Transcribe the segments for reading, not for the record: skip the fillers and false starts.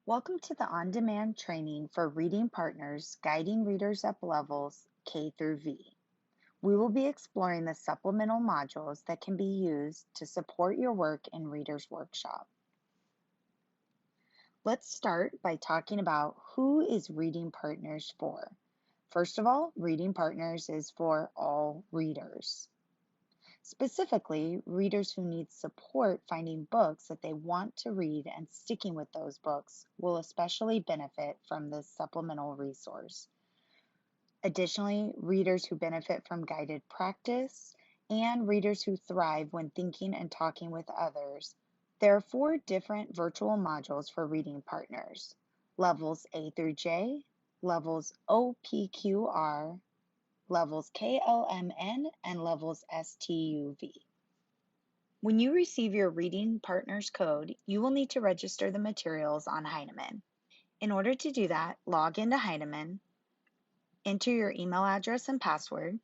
Welcome to the on-demand training for Reading Partners, guiding readers up levels K through V. We will be exploring the supplemental modules that can be used to support your work in Reader's Workshop. Let's start by talking about who is Reading Partners for. First of all, Reading Partners is for all readers. Specifically, readers who need support finding books that they want to read and sticking with those books will especially benefit from this supplemental resource. Additionally, readers who benefit from guided practice and readers who thrive when thinking and talking with others. There are 4 different virtual modules for Reading Partners: levels A through J, levels OPQR, levels KLMN, and levels STUV. When you receive your Reading Partners code, you will need to register the materials on Heinemann. In order to do that, log into Heinemann, enter your email address and password,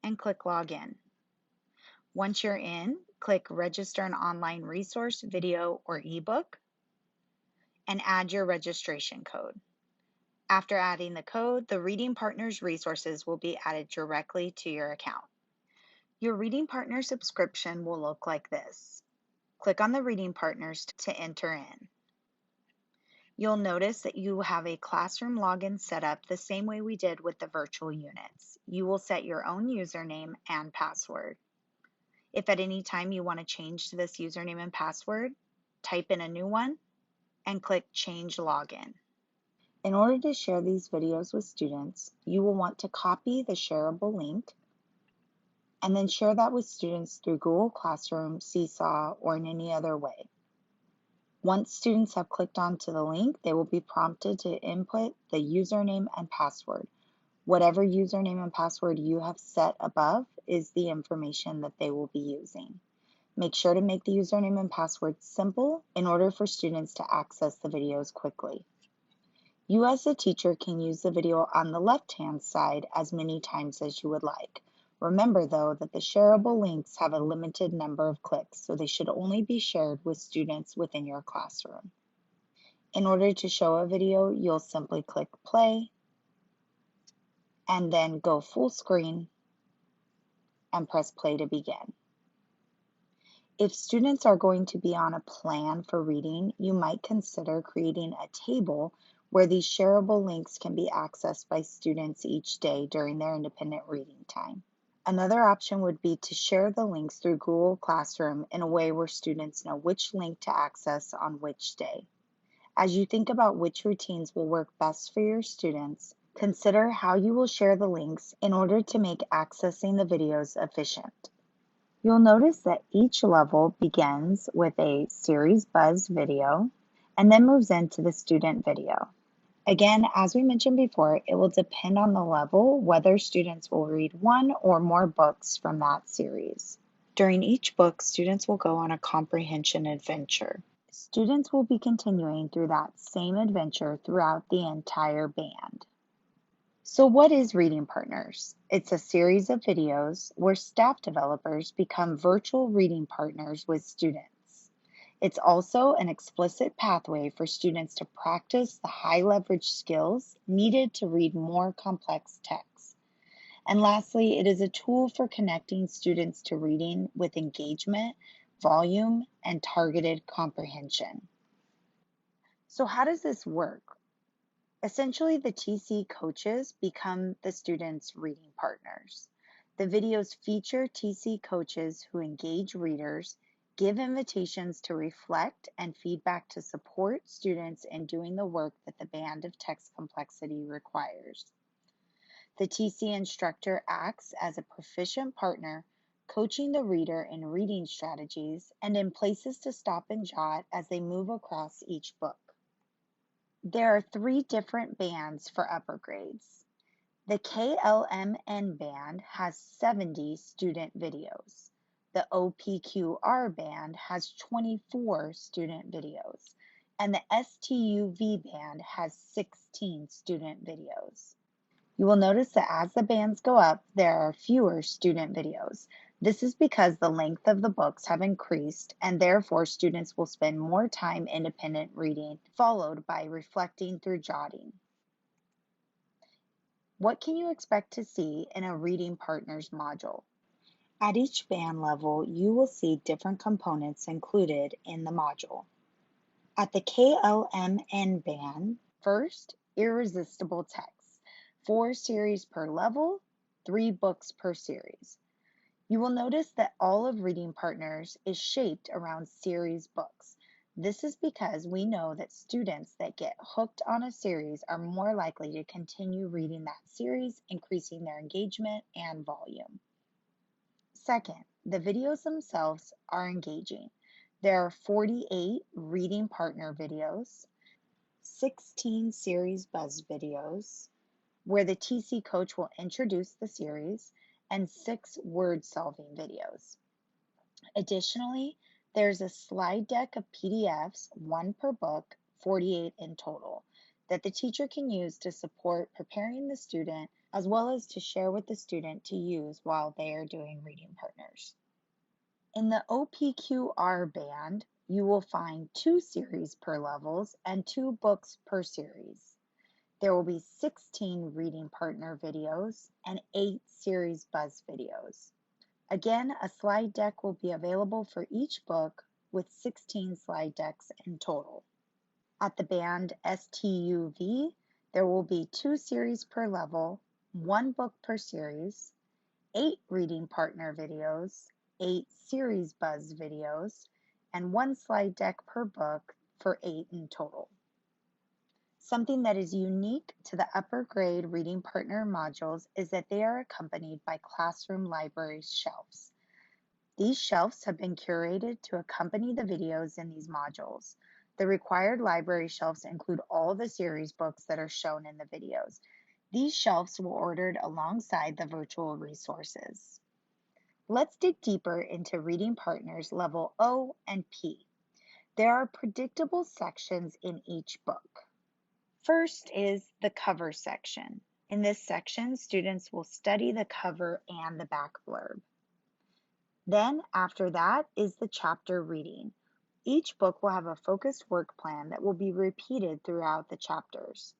and click Login. Once you're in, click Register an online resource, video, or ebook, and add your registration code. After adding the code, the Reading Partners resources will be added directly to your account. Your Reading Partner subscription will look like this. Click on the Reading Partners to enter in. You'll notice that you have a classroom login set up the same way we did with the virtual units. You will set your own username and password. If at any time you want to change this username and password, type in a new one and click Change Login. In order to share these videos with students, you will want to copy the shareable link and then share that with students through Google Classroom, Seesaw, or in any other way. Once students have clicked onto the link, they will be prompted to input the username and password. Whatever username and password you have set above is the information that they will be using. Make sure to make the username and password simple in order for students to access the videos quickly. You as a teacher can use the video on the left-hand side as many times as you would like. Remember though that the shareable links have a limited number of clicks, so they should only be shared with students within your classroom. In order to show a video, you'll simply click play and then go full screen and press play to begin. If students are going to be on a plan for reading, you might consider creating a table where these shareable links can be accessed by students each day during their independent reading time. Another option would be to share the links through Google Classroom in a way where students know which link to access on which day. As you think about which routines will work best for your students, consider how you will share the links in order to make accessing the videos efficient. You'll notice that each level begins with a series buzz video and then moves into the student video. Again, as we mentioned before, it will depend on the level whether students will read one or more books from that series. During each book, students will go on a comprehension adventure. Students will be continuing through that same adventure throughout the entire band. So what is Reading Partners? It's a series of videos where staff developers become virtual reading partners with students. It's also an explicit pathway for students to practice the high leverage skills needed to read more complex texts. And lastly, it is a tool for connecting students to reading with engagement, volume, and targeted comprehension. So how does this work? Essentially, the TC coaches become the students' reading partners. The videos feature TC coaches who engage readers, give invitations to reflect, and feedback to support students in doing the work that the band of text complexity requires. The TC instructor acts as a proficient partner, coaching the reader in reading strategies and in places to stop and jot as they move across each book. There are 3 different bands for upper grades. The KLMN band has 70 student videos. The OPQR band has 24 student videos. And the STUV band has 16 student videos. You will notice that as the bands go up, there are fewer student videos. This is because the length of the books have increased and therefore students will spend more time independent reading, followed by reflecting through jotting. What can you expect to see in a Reading Partners module? At each band level, you will see different components included in the module. At the KLMN band, first, Irresistible Text, 4 series per level, 3 books per series. You will notice that all of Reading Partners is shaped around series books. This is because we know that students that get hooked on a series are more likely to continue reading that series, increasing their engagement and volume. Second, the videos themselves are engaging. There are 48 Reading Partner videos, 16 series buzz videos, where the TC coach will introduce the series, and 6 word solving videos. Additionally, there's a slide deck of PDFs, 1 per book, 48 in total, that the teacher can use to support preparing the student as well as to share with the student to use while they are doing Reading Partners. In the OPQR band, you will find 2 series per levels and 2 books per series. There will be 16 Reading Partner videos and 8 series buzz videos. Again, a slide deck will be available for each book with 16 slide decks in total. At the band STUV, there will be 2 series per level, 1 book per series, 8 Reading Partner videos, 8 series buzz videos, and 1 slide deck per book for 8 in total. Something that is unique to the upper grade Reading Partner modules is that they are accompanied by classroom library shelves. These shelves have been curated to accompany the videos in these modules. The required library shelves include all the series books that are shown in the videos. These shelves were ordered alongside the virtual resources. Let's dig deeper into Reading Partners level O and P. There are predictable sections in each book. First is the cover section. In this section, students will study the cover and the back blurb. Then, after that, is the chapter reading. Each book will have a focused work plan that will be repeated throughout the chapters.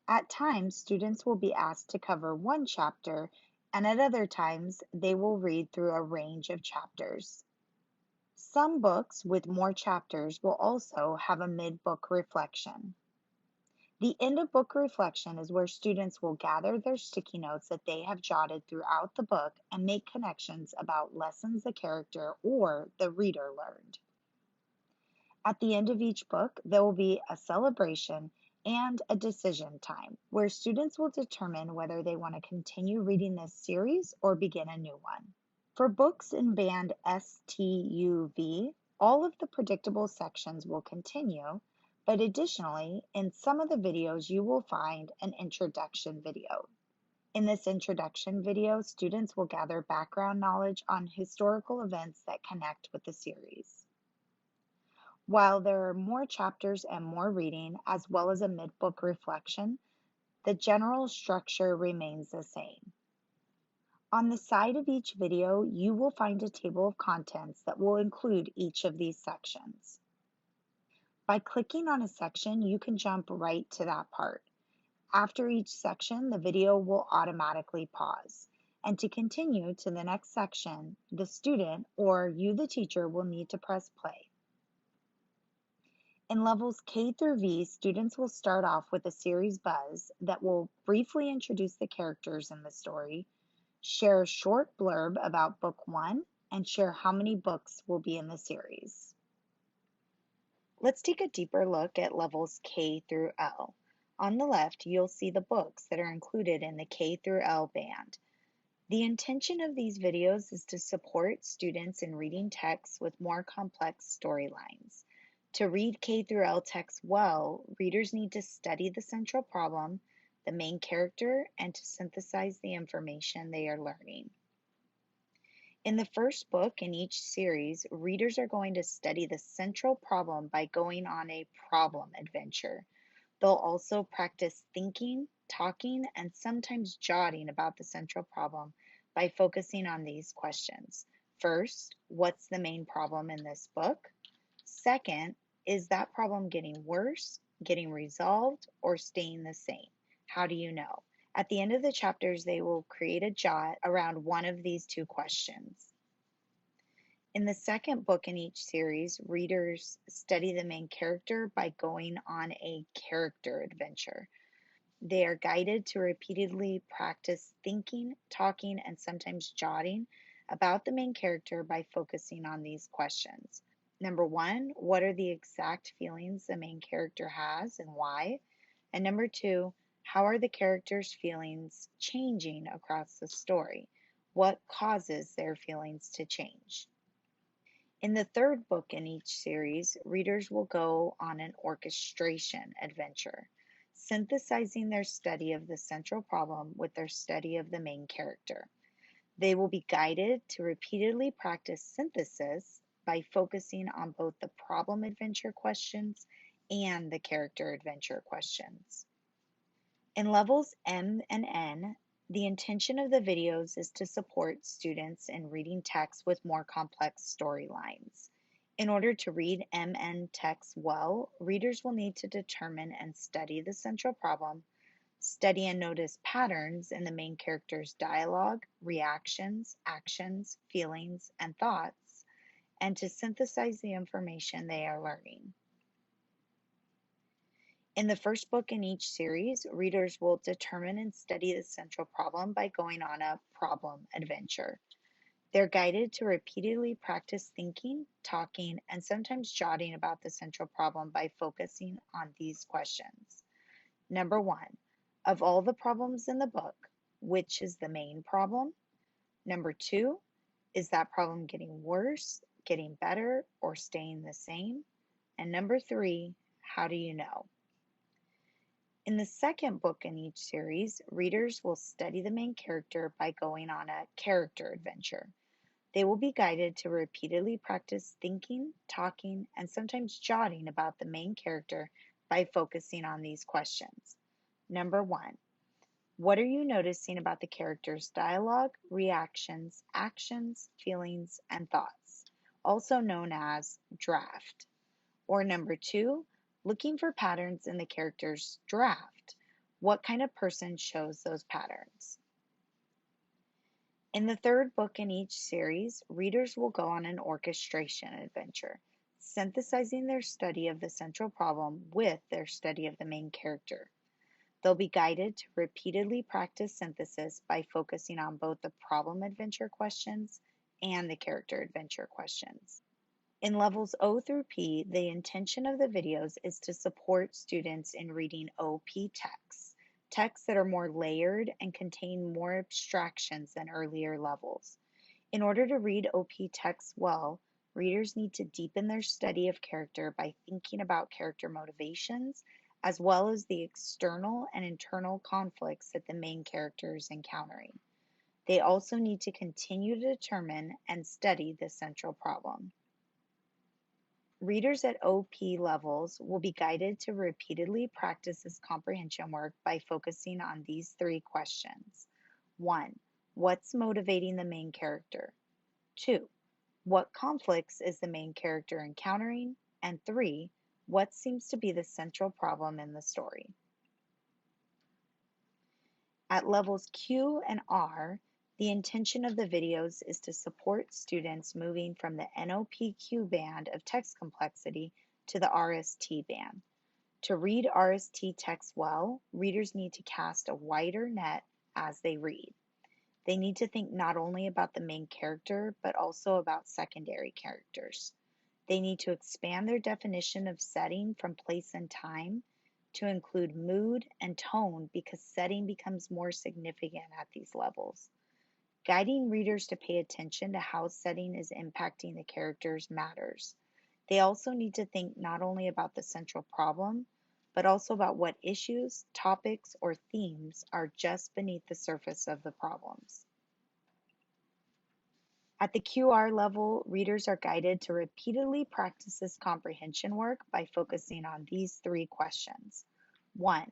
At times, students will be asked to cover one chapter, and at other times, they will read through a range of chapters. Some books with more chapters will also have a mid-book reflection. The end of book reflection is where students will gather their sticky notes that they have jotted throughout the book and make connections about lessons the character or the reader learned. At the end of each book, there will be a celebration and a decision time where students will determine whether they want to continue reading this series or begin a new one. For books in band STUV, all of the predictable sections will continue, but additionally, in some of the videos, you will find an introduction video. In this introduction video, students will gather background knowledge on historical events that connect with the series. While there are more chapters and more reading, as well as a mid-book reflection, the general structure remains the same. On the side of each video, you will find a table of contents that will include each of these sections. By clicking on a section, you can jump right to that part. After each section, the video will automatically pause. And to continue to the next section, the student or you, the teacher, will need to press play. In levels K through V, students will start off with a series buzz that will briefly introduce the characters in the story, share a short blurb about book 1, and share how many books will be in the series. Let's take a deeper look at levels K through L. On the left, you'll see the books that are included in the K through L band. The intention of these videos is to support students in reading texts with more complex storylines. To read K through L text well, readers need to study the central problem, the main character, and to synthesize the information they are learning. In the first book in each series, readers are going to study the central problem by going on a problem adventure. They'll also practice thinking, talking, and sometimes jotting about the central problem by focusing on these questions. First, what's the main problem in this book? Second, is that problem getting worse, getting resolved, or staying the same? How do you know? At the end of the chapters, they will create a jot around one of these two questions. In the second book in each series, readers study the main character by going on a character adventure. They are guided to repeatedly practice thinking, talking, and sometimes jotting about the main character by focusing on these questions. Number one, what are the exact feelings the main character has and why? And number two, how are the characters' feelings changing across the story? What causes their feelings to change? In the third book in each series, readers will go on an orchestration adventure, synthesizing their study of the central problem with their study of the main character. They will be guided to repeatedly practice synthesis by focusing on both the problem adventure questions and the character adventure questions. In levels M and N, the intention of the videos is to support students in reading text with more complex storylines. In order to read MN text well, readers will need to determine and study the central problem, study and notice patterns in the main character's dialogue, reactions, actions, feelings, and thoughts, and to synthesize the information they are learning. In the first book in each series, readers will determine and study the central problem by going on a problem adventure. They're guided to repeatedly practice thinking, talking, and sometimes jotting about the central problem by focusing on these questions. Number one, of all the problems in the book, which is the main problem? Number two, is that problem getting worse, getting better, or staying the same? And number three, how do you know? In the second book in each series, readers will study the main character by going on a character adventure. They will be guided to repeatedly practice thinking, talking, and sometimes jotting about the main character by focusing on these questions. Number one, what are you noticing about the character's dialogue, reactions, actions, feelings, and thoughts? Also known as draft. Or number two, looking for patterns in the character's draft. What kind of person shows those patterns? In the third book in each series, readers will go on an orchestration adventure, synthesizing their study of the central problem with their study of the main character. They'll be guided to repeatedly practice synthesis by focusing on both the problem adventure questions and the character adventure questions. In levels O through P, the intention of the videos is to support students in reading OP texts, texts that are more layered and contain more abstractions than earlier levels. In order to read OP texts well, readers need to deepen their study of character by thinking about character motivations, as well as the external and internal conflicts that the main character is encountering. They also need to continue to determine and study the central problem. Readers at OP levels will be guided to repeatedly practice this comprehension work by focusing on these three questions. 1. What's motivating the main character? 2. What conflicts is the main character encountering? And 3. What seems to be the central problem in the story? At levels Q and R, the intention of the videos is to support students moving from the NOPQ band of text complexity to the RST band. To read RST text well, readers need to cast a wider net as they read. They need to think not only about the main character, but also about secondary characters. They need to expand their definition of setting from place and time to include mood and tone because setting becomes more significant at these levels. Guiding readers to pay attention to how setting is impacting the characters matters. They also need to think not only about the central problem, but also about what issues, topics, or themes are just beneath the surface of the problems. At the QR level, readers are guided to repeatedly practice this comprehension work by focusing on these three questions. 1.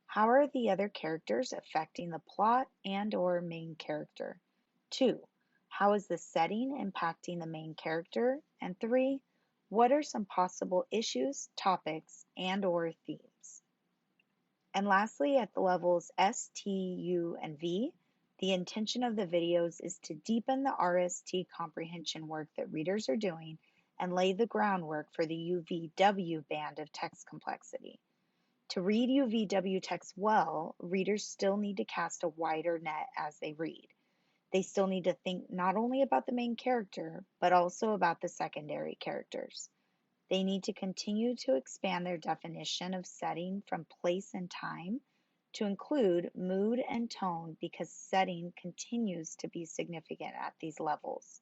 How are the other characters affecting the plot and/or main character? 2, how is the setting impacting the main character? And 3, what are some possible issues, topics, and/or themes? And lastly, at the levels S, T, U, and V, the intention of the videos is to deepen the RST comprehension work that readers are doing and lay the groundwork for the UVW band of text complexity. To read UVW text well, readers still need to cast a wider net as they read. They still need to think not only about the main character, but also about the secondary characters. They need to continue to expand their definition of setting from place and time to include mood and tone because setting continues to be significant at these levels.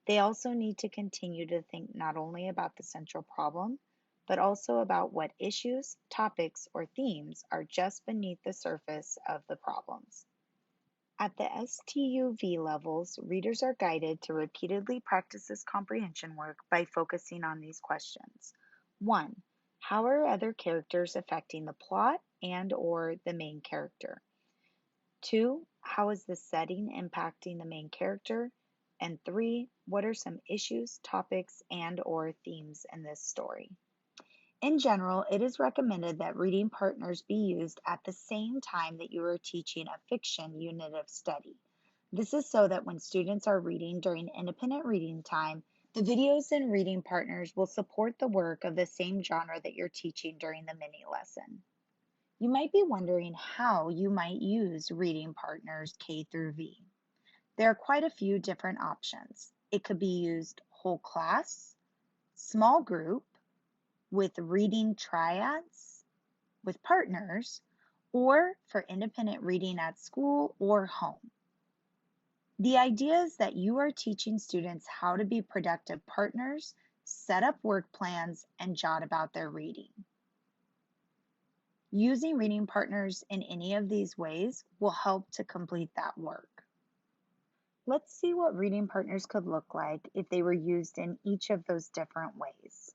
They also need to continue to think not only about the central problem, but also about what issues, topics, or themes are just beneath the surface of the problems. At the STUV levels, readers are guided to repeatedly practice this comprehension work by focusing on these questions. 1. How are other characters affecting the plot and/or the main character? 2. How is the setting impacting the main character? And 3. What are some issues, topics, and/or themes in this story? In general, it is recommended that reading partners be used at the same time that you are teaching a fiction unit of study. This is so that when students are reading during independent reading time, the videos and reading partners will support the work of the same genre that you're teaching during the mini lesson. You might be wondering how you might use reading partners K through V. There are quite a few different options. It could be used whole class, small group, with reading triads with partners, or for independent reading at school or home. The idea is that you are teaching students how to be productive partners, set up work plans, and jot about their reading. Using reading partners in any of these ways will help to complete that work. Let's see what reading partners could look like if they were used in each of those different ways.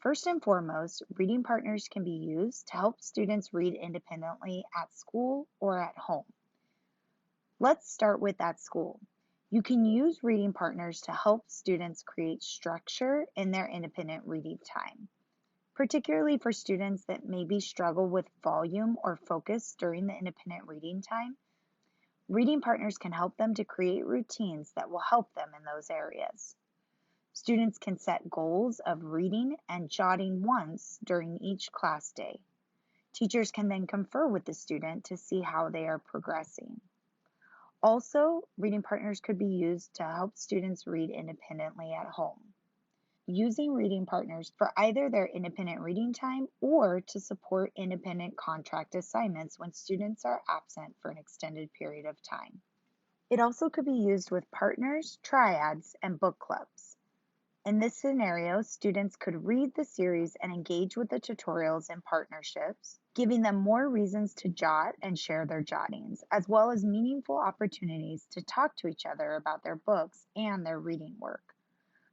First and foremost, reading partners can be used to help students read independently at school or at home. Let's start with at school. You can use reading partners to help students create structure in their independent reading time, particularly for students that maybe struggle with volume or focus during the independent reading time. Reading partners can help them to create routines that will help them in those areas. Students can set goals of reading and jotting once during each class day. Teachers can then confer with the student to see how they are progressing. Also, reading partners could be used to help students read independently at home. Using reading partners for either their independent reading time or to support independent contract assignments when students are absent for an extended period of time. It also could be used with partners, triads, and book clubs. In this scenario, students could read the series and engage with the tutorials in partnerships, giving them more reasons to jot and share their jottings, as well as meaningful opportunities to talk to each other about their books and their reading work.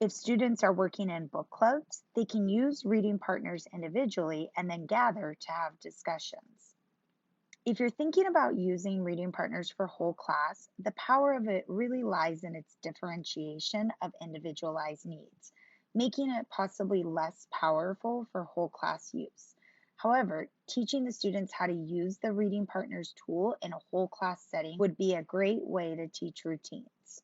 If students are working in book clubs, they can use reading partners individually and then gather to have discussions. If you're thinking about using reading partners for whole class, the power of it really lies in its differentiation of individualized needs, making it possibly less powerful for whole class use. However, teaching the students how to use the reading partners tool in a whole class setting would be a great way to teach routines.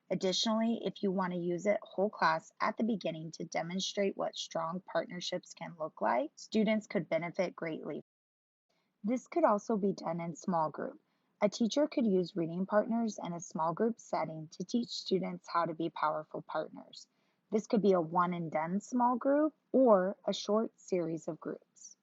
Additionally, if you want to use it whole class at the beginning to demonstrate what strong partnerships can look like, students could benefit greatly. This could also be done in small group. A teacher could use reading partners in a small group setting to teach students how to be powerful partners. This could be a one and done small group or a short series of groups.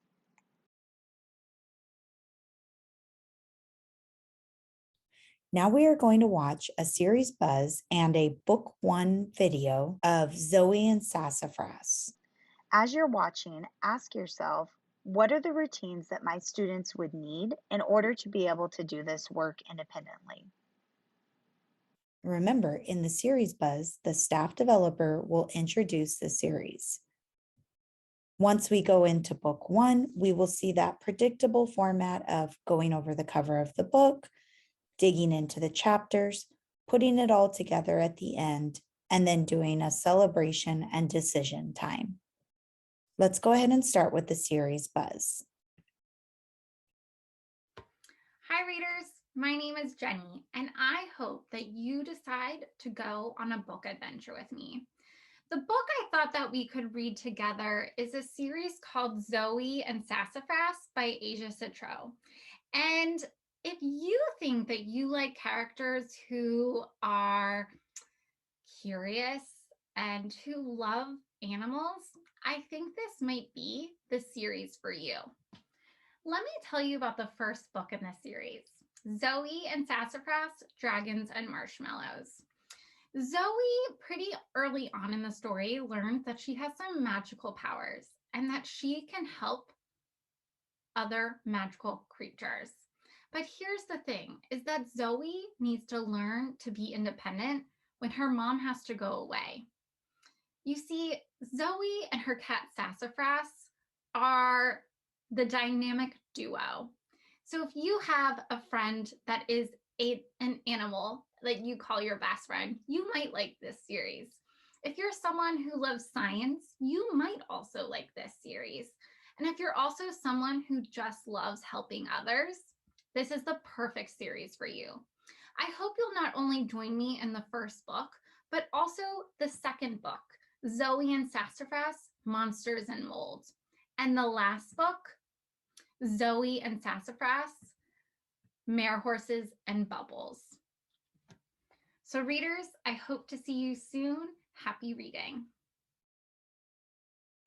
Now we are going to watch a series buzz and a book one video of Zoe and Sassafras. As you're watching, ask yourself, what are the routines that my students would need in order to be able to do this work independently? Remember, in the series buzz, the staff developer will introduce the series. Once we go into book one, we will see that predictable format of going over the cover of the book, digging into the chapters, putting it all together at the end, and then doing a celebration and decision time. Let's go ahead and start with the series buzz. Hi readers, my name is Jenny, and I hope that you decide to go on a book adventure with me. The book I thought that we could read together is a series called Zoe and Sassafras by Asia Citro. And if you think that you like characters who are curious and who love animals, I think this might be the series for you. Let me tell you about the first book in this series, Zoe and Sassafras, Dragons and Marshmallows. Zoe, pretty early on in the story, learns that she has some magical powers and that she can help other magical creatures. But here's the thing, is that Zoe needs to learn to be independent when her mom has to go away. You see, Zoe and her cat Sassafras are the dynamic duo. So if you have a friend that is an animal that you call your best friend, you might like this series. If you're someone who loves science, you might also like this series. And if you're also someone who just loves helping others, this is the perfect series for you. I hope you'll not only join me in the first book, but also the second book, Zoe and Sassafras, Monsters and Mold. And the last book, Zoe and Sassafras, Mare Horses and Bubbles. So readers, I hope to see you soon. Happy reading.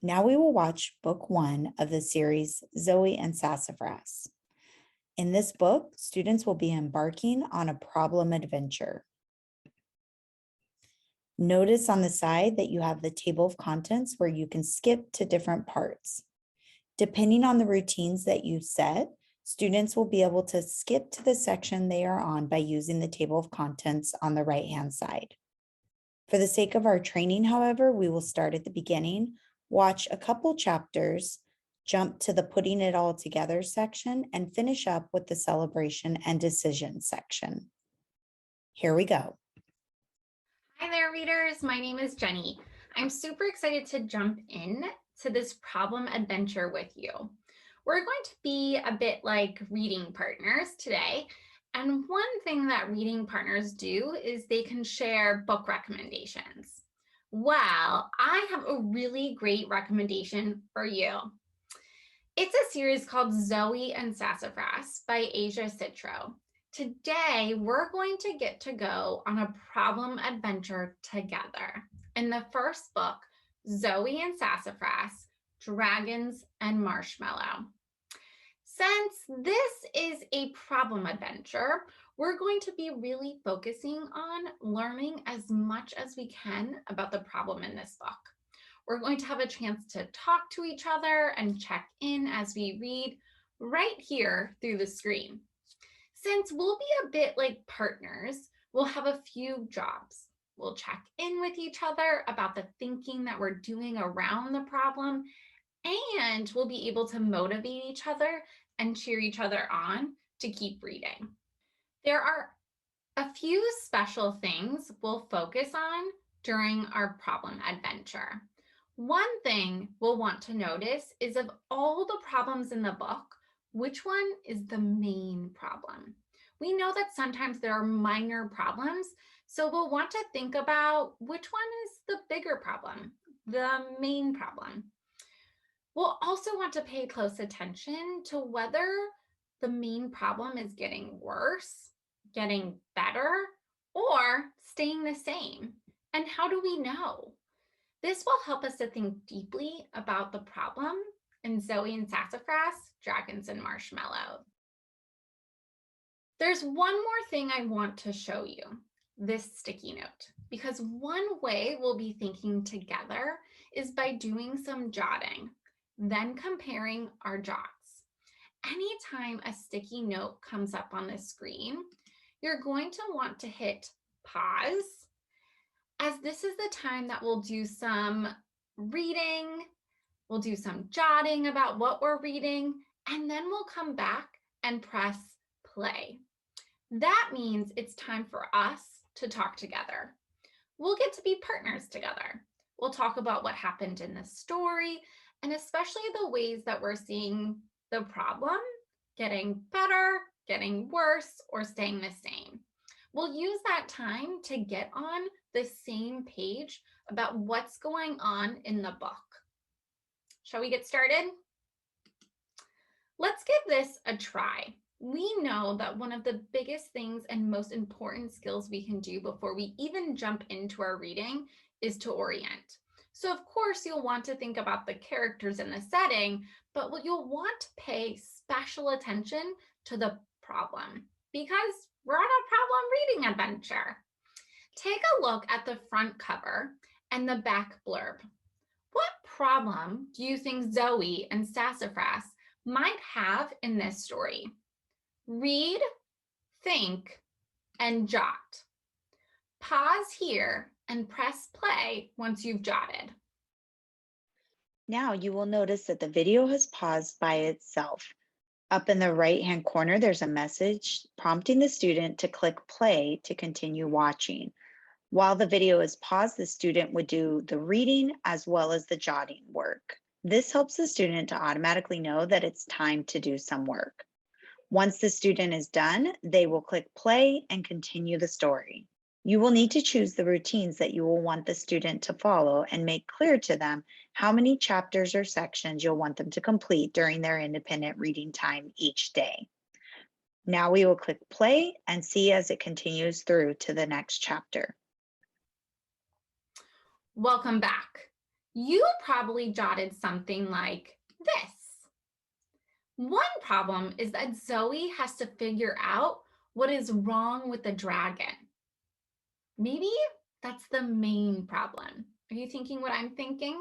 Now we will watch book 1 of the series, Zoe and Sassafras. In this book, students will be embarking on a problem adventure. Notice on the side that you have the table of contents where you can skip to different parts. Depending on the routines that you set, students will be able to skip to the section they are on by using the table of contents on the right-hand side. For the sake of our training, however, we will start at the beginning, watch a couple chapters, jump to the putting it all together section, and finish up with the celebration and decision section. Here we go. Hi there, readers. My name is Jenny. I'm super excited to jump in to this problem adventure with you. We're going to be a bit like reading partners today. And one thing that reading partners do is they can share book recommendations. Well, I have a really great recommendation for you. It's a series called Zoe and Sassafras by Asia Citro. Today, we're going to get to go on a problem adventure together. In the first book, Zoe and Sassafras, Dragons and Marshmallow. Since this is a problem adventure, we're going to be really focusing on learning as much as we can about the problem in this book. We're going to have a chance to talk to each other and check in as we read right here through the screen. Since we'll be a bit like partners, we'll have a few jobs. We'll check in with each other about the thinking that we're doing around the problem, and we'll be able to motivate each other and cheer each other on to keep reading. There are a few special things we'll focus on during our problem adventure. One thing we'll want to notice is of all the problems in the book, which one is the main problem? We know that sometimes there are minor problems, so we'll want to think about which one is the bigger problem, the main problem. We'll also want to pay close attention to whether the main problem is getting worse, getting better, or staying the same. And how do we know? This will help us to think deeply about the problem in Zoe and Sassafras, Dragons and Marshmallow. There's one more thing I want to show you, this sticky note, because one way we'll be thinking together is by doing some jotting, then comparing our jots. Anytime a sticky note comes up on the screen, you're going to want to hit pause, as this is the time that we'll do some reading, we'll do some jotting about what we're reading, and then we'll come back and press play. That means it's time for us to talk together. We'll get to be partners together. We'll talk about what happened in the story and especially the ways that we're seeing the problem getting better, getting worse, or staying the same. We'll use that time to get on the same page about what's going on in the book. Shall we get started? Let's give this a try. We know that one of the biggest things and most important skills we can do before we even jump into our reading is to orient. So of course you'll want to think about the characters and the setting, but what you'll want to pay special attention to the problem because we're on a problem reading adventure. Take a look at the front cover and the back blurb. What problem do you think Zoe and Sassafras might have in this story? Read, think, and jot. Pause here and press play once you've jotted. Now you will notice that the video has paused by itself. Up in the right-hand corner, there's a message prompting the student to click play to continue watching. While the video is paused, the student would do the reading as well as the jotting work. This helps the student to automatically know that it's time to do some work. Once the student is done, they will click play and continue the story. You will need to choose the routines that you will want the student to follow and make clear to them how many chapters or sections you'll want them to complete during their independent reading time each day. Now we will click play and see as it continues through to the next chapter. Welcome back. You probably jotted something like this. One problem is that Zoe has to figure out what is wrong with the dragon. Maybe that's the main problem. Are you thinking what I'm thinking?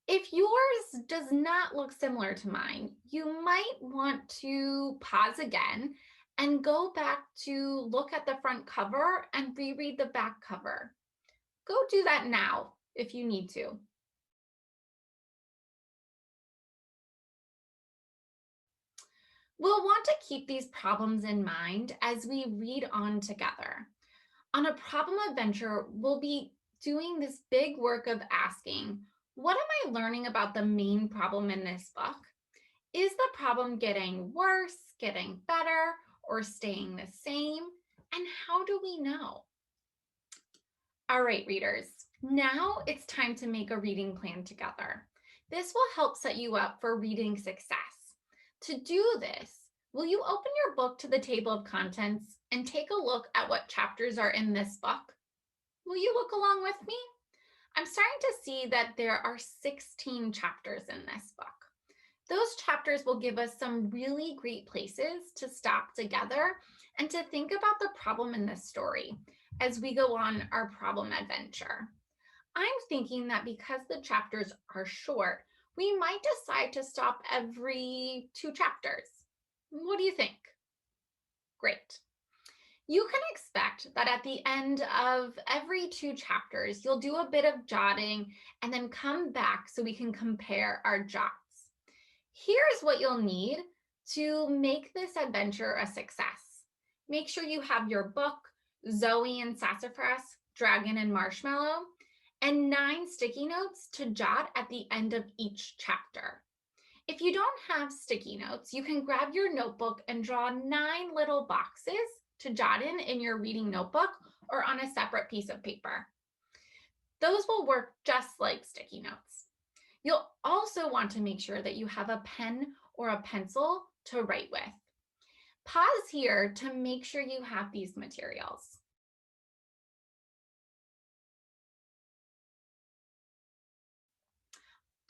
If yours does not look similar to mine, you might want to pause again and go back to look at the front cover and reread the back cover. Go do that now if you need to. We'll want to keep these problems in mind as we read on together. On a problem adventure, we'll be doing this big work of asking, what am I learning about the main problem in this book? Is the problem getting worse, getting better, or staying the same? And how do we know? All right, readers, now it's time to make a reading plan together. This will help set you up for reading success. To do this, will you open your book to the table of contents and take a look at what chapters are in this book? Will you look along with me? I'm starting to see that there are 16 chapters in this book. Those chapters will give us some really great places to stop together and to think about the problem in this story as we go on our problem adventure. I'm thinking that because the chapters are short, we might decide to stop every 2 chapters. What do you think? Great. You can expect that at the end of every 2 chapters, you'll do a bit of jotting and then come back so we can compare our jots. Here's what you'll need to make this adventure a success. Make sure you have your book, Zoe and Sassafras, Dragon and Marshmallow, and 9 sticky notes to jot at the end of each chapter. If you don't have sticky notes, you can grab your notebook and draw 9 little boxes to jot in your reading notebook or on a separate piece of paper. Those will work just like sticky notes. You'll also want to make sure that you have a pen or a pencil to write with. Pause here to make sure you have these materials.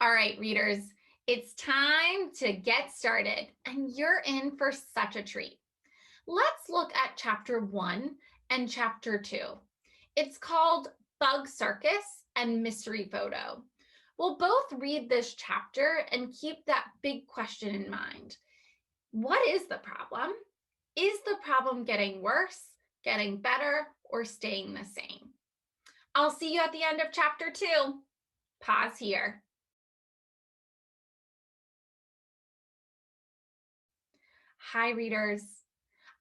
All right, readers, it's time to get started, and you're in for such a treat. Let's look at chapter 1 and chapter 2. It's called Bug Circus and Mystery Photo. We'll both read this chapter and keep that big question in mind. What is the problem? Is the problem getting worse, getting better, or staying the same? I'll see you at the end of chapter 2. Pause here. Hi, readers.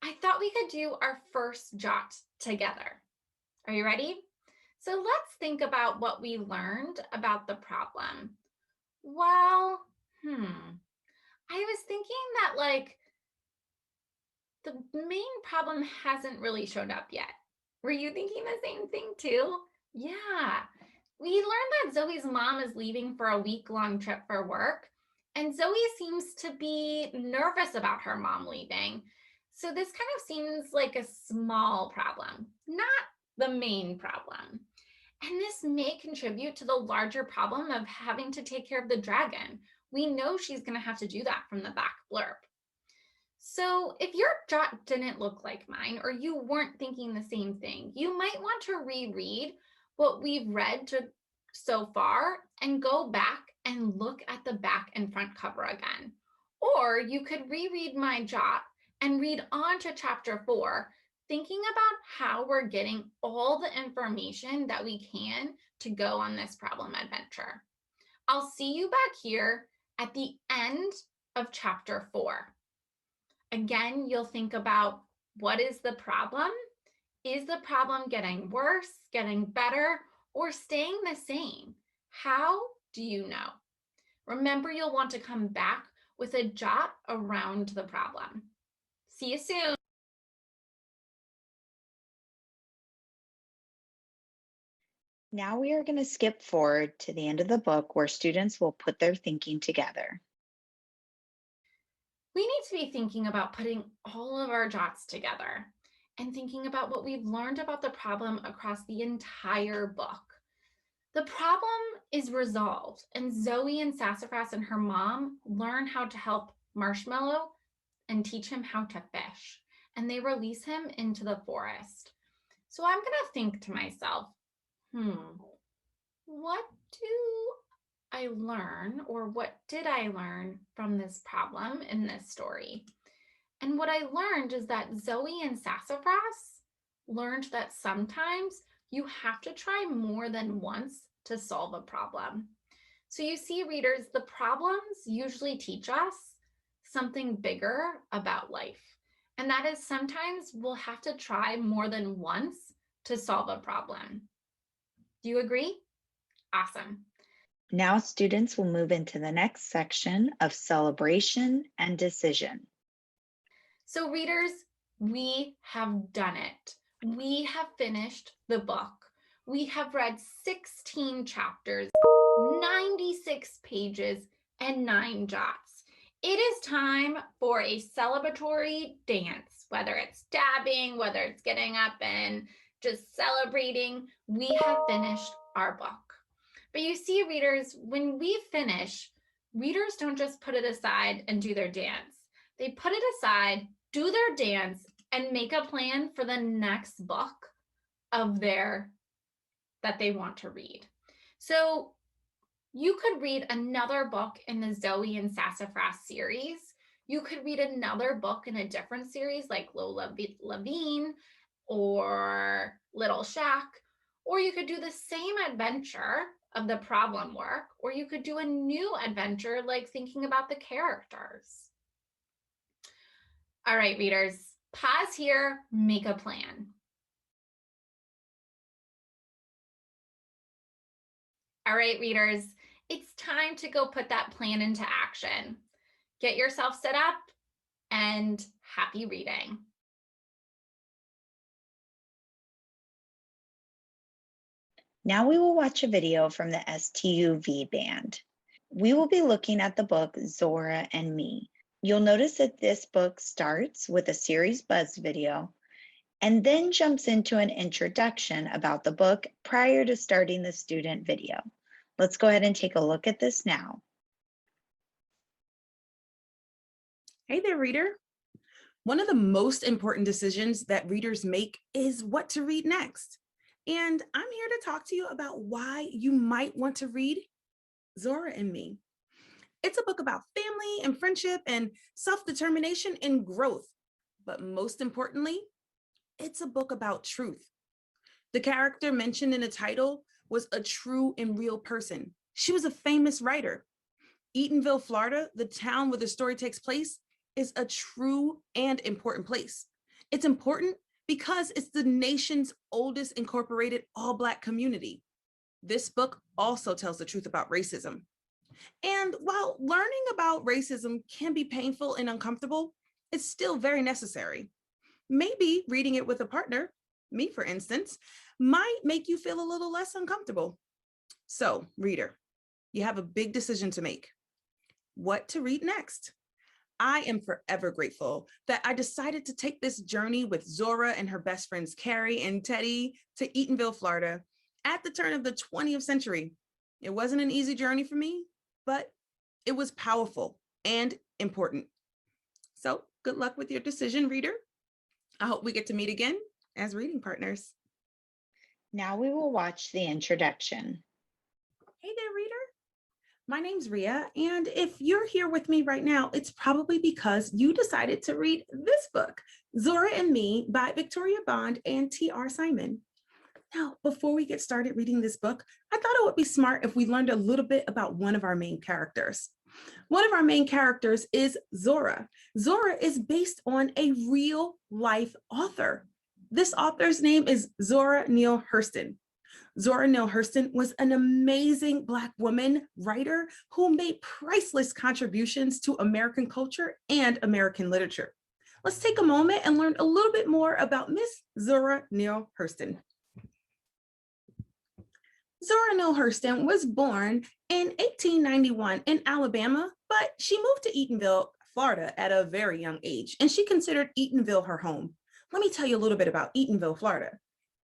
I thought we could do our first jot together. Are you ready? So let's think about what we learned about the problem. Well, I was thinking that the main problem hasn't really showed up yet. Were you thinking the same thing too? Yeah. We learned that Zoe's mom is leaving for a week-long trip for work, and Zoe seems to be nervous about her mom leaving. So this kind of seems like a small problem, not the main problem. And this may contribute to the larger problem of having to take care of the dragon. We know she's going to have to do that from the back blurb. So if your jot didn't look like mine, or you weren't thinking the same thing, you might want to reread what we've read so far and go back and look at the back and front cover again. Or you could reread my jot and read on to chapter 4, thinking about how we're getting all the information that we can to go on this problem adventure. I'll see you back here at the end of chapter 4. Again, you'll think about, what is the problem? Is the problem getting worse, getting better, or staying the same? How do you know? Remember, you'll want to come back with a jot around the problem. See you soon. Now we are going to skip forward to the end of the book where students will put their thinking together. We need to be thinking about putting all of our jots together and thinking about what we've learned about the problem across the entire book. The problem is resolved, and Zoe and Sassafras and her mom learn how to help Marshmallow and teach him how to fish, and they release him into the forest. So I'm going to think to myself, what do I learn, or what did I learn from this problem in this story? And what I learned is that Zoe and Sassafras learned that sometimes you have to try more than once to solve a problem. So you see, readers, the problems usually teach us something bigger about life. And that is, sometimes we'll have to try more than once to solve a problem. Do you agree? Awesome. Now students will move into the next section of celebration and decision. So readers, we have done it. We have finished the book. We have read 16 chapters, 96 pages, and 9 jots. It is time for a celebratory dance, whether it's dabbing, whether it's getting up and just celebrating. We have finished our book. But you see, readers, when we finish, readers don't just put it aside and do their dance. They put it aside, do their dance, and make a plan for the next book that they want to read. So you could read another book in the Zoe and Sassafras series. You could read another book in a different series like Lola Levine or Little Shack, or you could do the same adventure of the problem work, or you could do a new adventure like thinking about the characters. All right, readers, pause here, make a plan. All right, readers, it's time to go put that plan into action. Get yourself set up and happy reading. Now we will watch a video from the STUV band. We will be looking at the book Zora and Me. You'll notice that this book starts with a series buzz video and then jumps into an introduction about the book prior to starting the student video. Let's go ahead and take a look at this now. Hey there, reader. One of the most important decisions that readers make is what to read next. And I'm here to talk to you about why you might want to read Zora and Me. It's a book about family and friendship and self-determination and growth. But most importantly, it's a book about truth. The character mentioned in the title was a true and real person. She was a famous writer. Eatonville, Florida, the town where the story takes place, is a true and important place. It's important because it's the nation's oldest incorporated all-Black community. This book also tells the truth about racism. And while learning about racism can be painful and uncomfortable, it's still very necessary. Maybe reading it with a partner, me for instance, might make you feel a little less uncomfortable. So, reader, you have a big decision to make. What to read next? I am forever grateful that I decided to take this journey with Zora and her best friends, Carrie and Teddy, to Eatonville, Florida, at the turn of the 20th century. It wasn't an easy journey for me, but it was powerful and important. So good luck with your decision, reader. I hope we get to meet again as reading partners. Now we will watch the introduction. Hey there, reader. My name's Ria, and if you're here with me right now, it's probably because you decided to read this book, Zora and Me by Victoria Bond and T.R. Simon. Now, before we get started reading this book, I thought it would be smart if we learned a little bit about one of our main characters. One of our main characters is Zora. Zora is based on a real life author. This author's name is Zora Neale Hurston. Zora Neale Hurston was an amazing Black woman writer who made priceless contributions to American culture and American literature. Let's take a moment and learn a little bit more about Miss Zora Neale Hurston. Zora Neale Hurston was born in 1891 in Alabama, but she moved to Eatonville, Florida at a very young age, and she considered Eatonville her home. Let me tell you a little bit about Eatonville, Florida.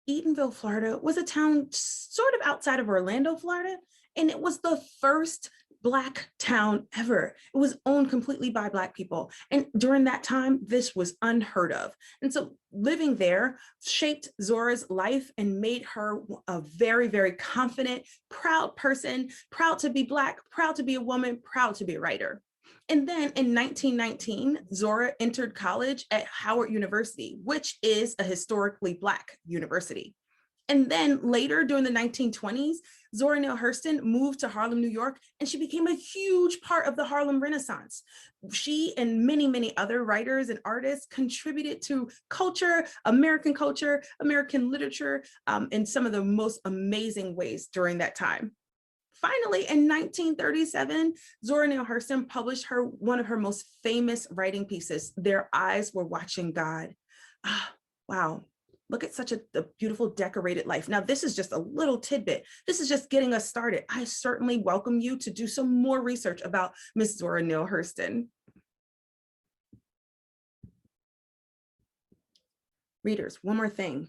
Eatonville, Florida was a town sort of outside of Orlando, Florida, and it was the first Black town ever. It was owned completely by Black people. And during that time, this was unheard of. And so living there shaped Zora's life and made her a very, very confident, proud person, proud to be Black, proud to be a woman, proud to be a writer. And then in 1919, Zora entered college at Howard University, which is a historically Black university. And then later during the 1920s, Zora Neale Hurston moved to Harlem, New York, and she became a huge part of the Harlem Renaissance. She and many, many other writers and artists contributed to culture, American literature, in some of the most amazing ways during that time. Finally, in 1937, Zora Neale Hurston published one of her most famous writing pieces, Their Eyes Were Watching God. Wow, look at such a beautiful decorated life. Now, this is just a little tidbit. This is just getting us started. I certainly welcome you to do some more research about Miss Zora Neale Hurston. Readers, one more thing.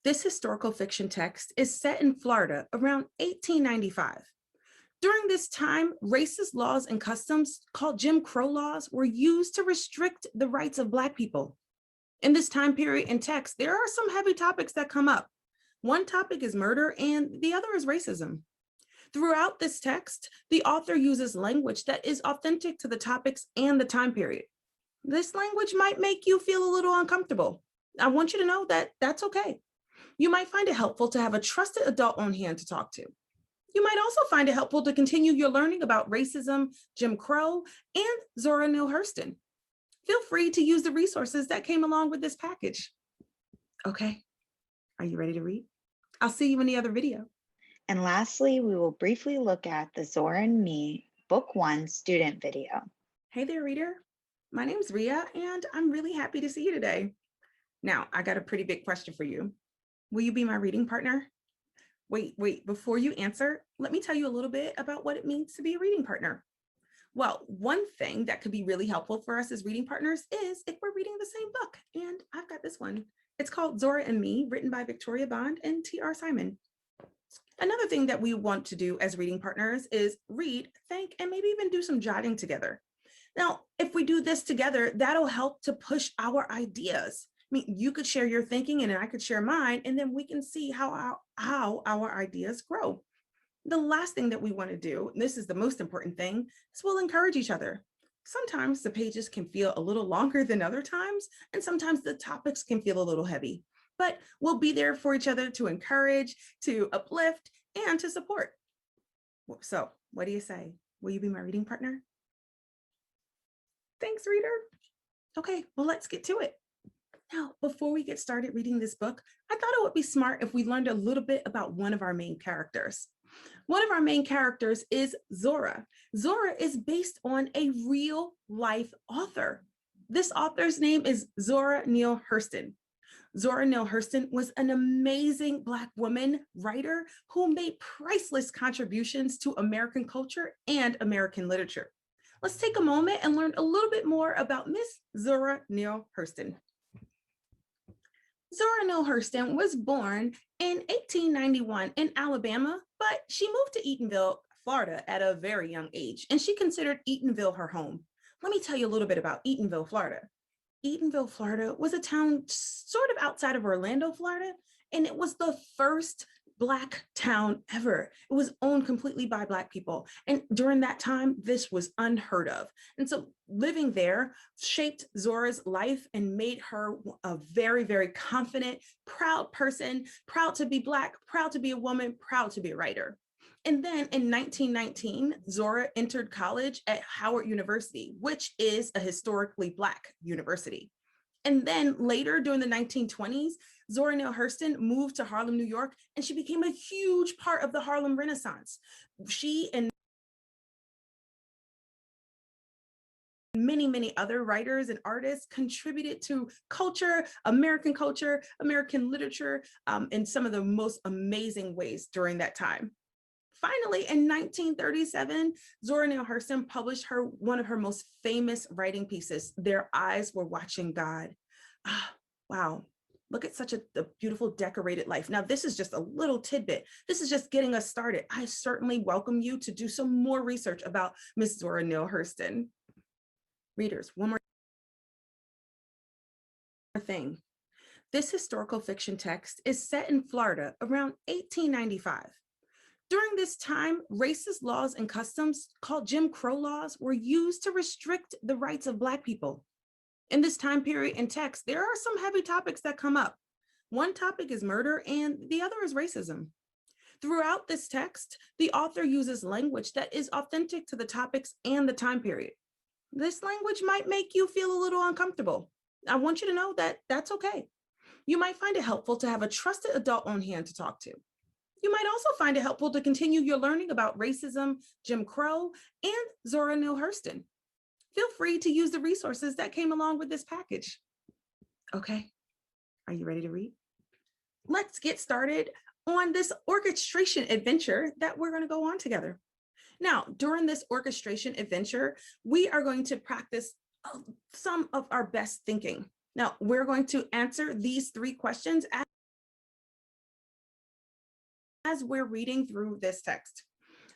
This historical fiction text is set in Florida around 1895. During this time, racist laws and customs called Jim Crow laws were used to restrict the rights of Black people. In this time period in text, there are some heavy topics that come up. One topic is murder and the other is racism. Throughout this text, the author uses language that is authentic to the topics and the time period. This language might make you feel a little uncomfortable. I want you to know that that's okay. You might find it helpful to have a trusted adult on hand to talk to. You might also find it helpful to continue your learning about racism, Jim Crow, and Zora Neale Hurston. Feel free to use the resources that came along with this package. Okay, are you ready to read? I'll see you in the other video. And lastly, we will briefly look at the Zora and Me Book 1 student video. Hey there, reader. My name's Ria, and I'm really happy to see you today. Now, I got a pretty big question for you. Will you be my reading partner? Wait, before you answer, let me tell you a little bit about what it means to be a reading partner. Well, one thing that could be really helpful for us as reading partners is if we're reading the same book, and I've got this one. It's called Zora and Me, written by Victoria Bond and T.R. Simon. Another thing that we want to do as reading partners is read, think, and maybe even do some jotting together. Now, if we do this together, that'll help to push our ideas. I mean, you could share your thinking and I could share mine, and then we can see how our ideas grow. The last thing that we want to do, and this is the most important thing, is we'll encourage each other. Sometimes the pages can feel a little longer than other times, and sometimes the topics can feel a little heavy, but we'll be there for each other to encourage, to uplift, and to support. So what do you say? Will you be my reading partner? Thanks, reader. Okay, well, let's get to it. Now, before we get started reading this book, I thought it would be smart if we learned a little bit about one of our main characters. One of our main characters is Zora. Zora is based on a real life author. This author's name is Zora Neale Hurston. Zora Neale Hurston was an amazing Black woman writer who made priceless contributions to American culture and American literature. Let's take a moment and learn a little bit more about Miss Zora Neale Hurston. Zora Neale Hurston was born in 1891 in Alabama, but she moved to Eatonville, Florida at a very young age, and she considered Eatonville her home. Let me tell you a little bit about Eatonville, Florida. Eatonville, Florida was a town sort of outside of Orlando, Florida, and it was the first Black town ever. It was owned completely by Black people. And during that time, this was unheard of. And so living there shaped Zora's life and made her a very, very confident, proud person, proud to be Black, proud to be a woman, proud to be a writer. And then in 1919, Zora entered college at Howard University, which is a historically Black university. And then later during the 1920s, Zora Neale Hurston moved to Harlem, New York, and she became a huge part of the Harlem Renaissance. She and many, many other writers and artists contributed to culture, American literature, in some of the most amazing ways during that time. Finally, in 1937, Zora Neale Hurston published one of her most famous writing pieces, Their Eyes Were Watching God. Wow, look at such a beautiful decorated life. Now, this is just a little tidbit. This is just getting us started. I certainly welcome you to do some more research about Miss Zora Neale Hurston. Readers, one more thing. This historical fiction text is set in Florida around 1895. During this time, racist laws and customs called Jim Crow laws were used to restrict the rights of Black people. In this time period in text, there are some heavy topics that come up. One topic is murder and the other is racism. Throughout this text, the author uses language that is authentic to the topics and the time period. This language might make you feel a little uncomfortable. I want you to know that that's okay. You might find it helpful to have a trusted adult on hand to talk to. You might also find it helpful to continue your learning about racism, Jim Crow, and Zora Neale Hurston. Feel free to use the resources that came along with this package. Okay, are you ready to read? Let's get started on this orchestration adventure that we're going to go on together. Now, during this orchestration adventure, we are going to practice some of our best thinking. Now, we're going to answer these 3 questions as we're reading through this text.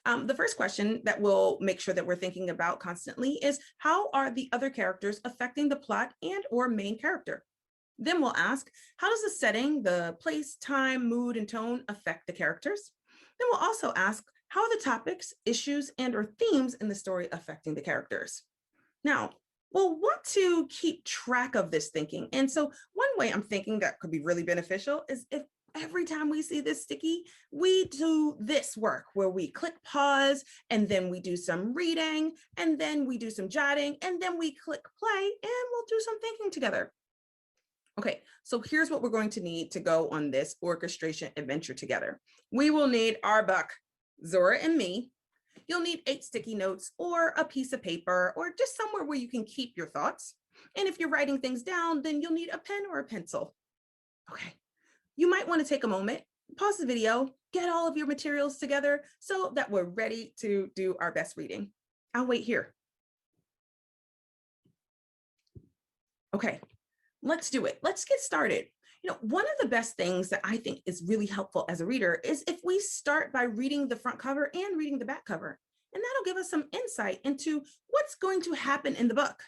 The first question that we'll make sure that we're thinking about constantly is, how are the other characters affecting the plot and or main character? Then we'll ask, how does the setting, the place, time, mood, and tone affect the characters? Then we'll also ask, how are the topics, issues, and or themes in the story affecting the characters? Now, we'll want to keep track of this thinking. And so one way I'm thinking that could be really beneficial is if every time we see this sticky, we do this work where we click pause, and then we do some reading, and then we do some jotting, and then we click play, and we'll do some thinking together. Okay, so here's what we're going to need to go on this orchestration adventure together. We will need our buck, Zora and me. You'll need 8 sticky notes or a piece of paper or just somewhere where you can keep your thoughts. And if you're writing things down, then you'll need a pen or a pencil. Okay. You might want to take a moment, pause the video, get all of your materials together so that we're ready to do our best reading. I'll wait here. Okay, let's do it. Let's get started. One of the best things that I think is really helpful as a reader is if we start by reading the front cover and reading the back cover, and that'll give us some insight into what's going to happen in the book.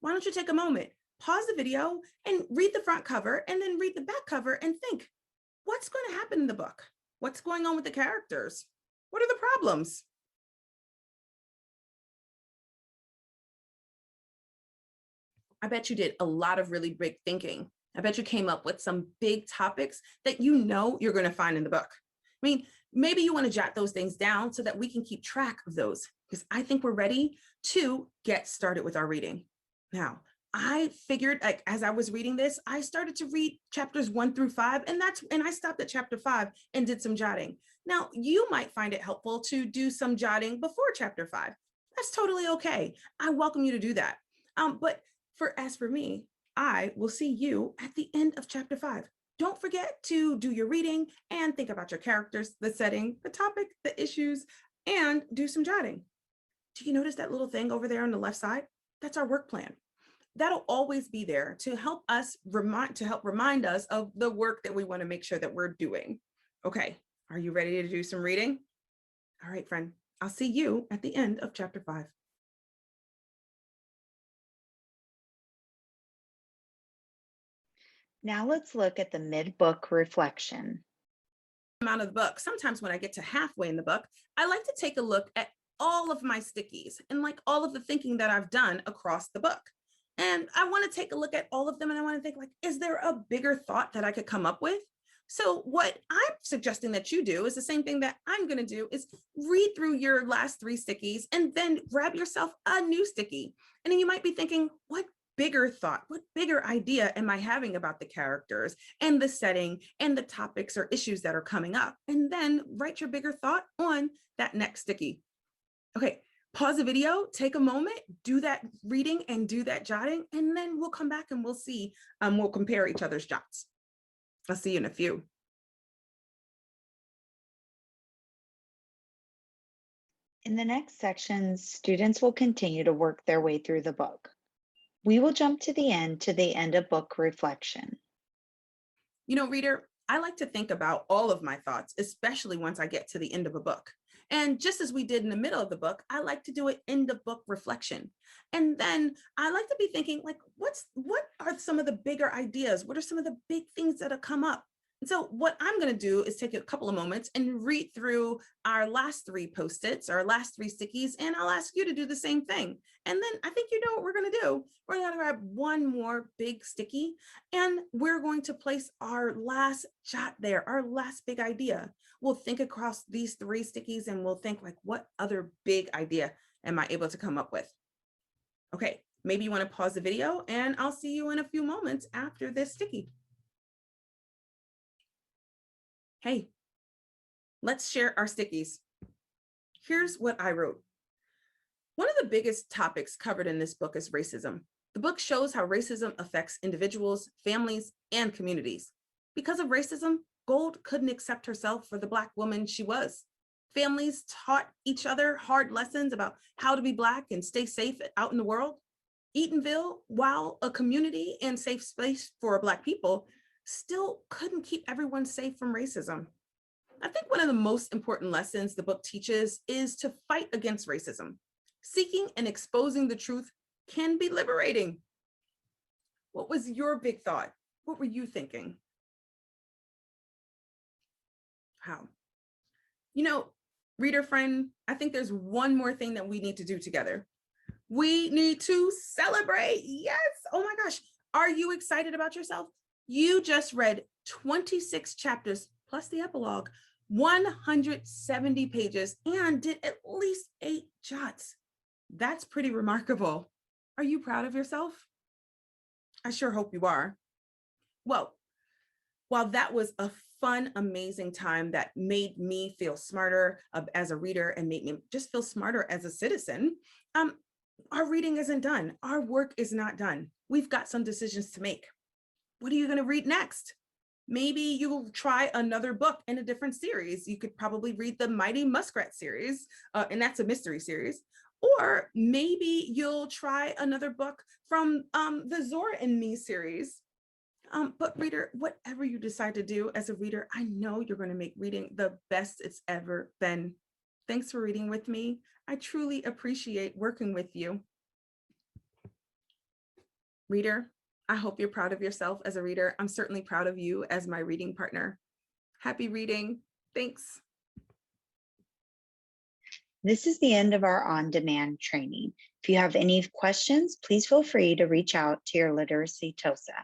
Why don't you take a moment, pause the video and read the front cover and then read the back cover and think, what's going to happen in the book? What's going on with the characters? What are the problems? I bet you did a lot of really big thinking. I bet you came up with some big topics that you're going to find in the book. I mean, maybe you want to jot those things down so that we can keep track of those, because I think we're ready to get started with our reading. Now, I figured, like, as I was reading this, I started to read chapters 1 through 5, and I stopped at chapter 5 and did some jotting. Now, you might find it helpful to do some jotting before chapter 5. That's totally okay. I welcome you to do that. But as for me, I will see you at the end of chapter 5. Don't forget to do your reading and think about your characters, the setting, the topic, the issues, and do some jotting. Do you notice that little thing over there on the left side? That's our work plan. That'll always be there to help remind us of the work that we want to make sure that we're doing. Okay, are you ready to do some reading? All right, friend, I'll see you at the end of chapter 5. Now let's look at the mid-book reflection. Amount of the book. Sometimes when I get to halfway in the book, I like to take a look at all of my stickies and like all of the thinking that I've done across the book. And I want to take a look at all of them and I want to think, like, is there a bigger thought that I could come up with? So what I'm suggesting that you do is the same thing that I'm going to do, is read through your last 3 stickies and then grab yourself a new sticky. And then you might be thinking, what bigger thought, what bigger idea am I having about the characters and the setting and the topics or issues that are coming up? And then write your bigger thought on that next sticky. Okay, pause the video, take a moment, do that reading and do that jotting, and then we'll come back and we'll see, we'll compare each other's jots. I'll see you in a few. In the next section, students will continue to work their way through the book. We will jump to the end of book reflection. You know, reader, I like to think about all of my thoughts, especially once I get to the end of a book. And just as we did in the middle of the book, I like to do an end of book reflection. And then I like to be thinking, like, what are some of the bigger ideas? What are some of the big things that have come up? And so what I'm going to do is take a couple of moments and read through our last 3 Post-its, our last 3 stickies, and I'll ask you to do the same thing. And then I think you know what we're going to do. We're going to grab one more big sticky, and we're going to place our last jot there, our last big idea. We'll think across these 3 stickies and we'll think, like, what other big idea am I able to come up with? Okay, maybe you want to pause the video and I'll see you in a few moments after this sticky. Hey, let's share our stickies. Here's what I wrote. One of the biggest topics covered in this book is racism. The book shows how racism affects individuals, families, and communities. Because of racism, Gold couldn't accept herself for the Black woman she was. Families taught each other hard lessons about how to be Black and stay safe out in the world. Eatonville, while a community and safe space for Black people, still couldn't keep everyone safe from racism. I think one of the most important lessons the book teaches is to fight against racism. Seeking and exposing the truth can be liberating. What was your big thought? What were you thinking? How? You know, reader friend, I think there's one more thing that we need to do together. We need to celebrate. Yes. Oh my gosh. Are you excited about yourself? You just read 26 chapters plus the epilogue, 170 pages, and did at least 8 jots. That's pretty remarkable. Are you proud of yourself? I sure hope you are. Well, while that was a fun, amazing time that made me feel smarter as a reader and made me just feel smarter as a citizen, our reading isn't done. Our work is not done. We've got some decisions to make. What are you going to read next? Maybe you'll try another book in a different series. You could probably read the Mighty Muskrat series, and that's a mystery series. Or maybe you'll try another book from the Zora and Me series. But reader, whatever you decide to do as a reader, I know you're going to make reading the best it's ever been. Thanks for reading with me. I truly appreciate working with you. Reader, I hope you're proud of yourself as a reader. I'm certainly proud of you as my reading partner. Happy reading. Thanks. This is the end of our on-demand training. If you have any questions, please feel free to reach out to your literacy TOSA.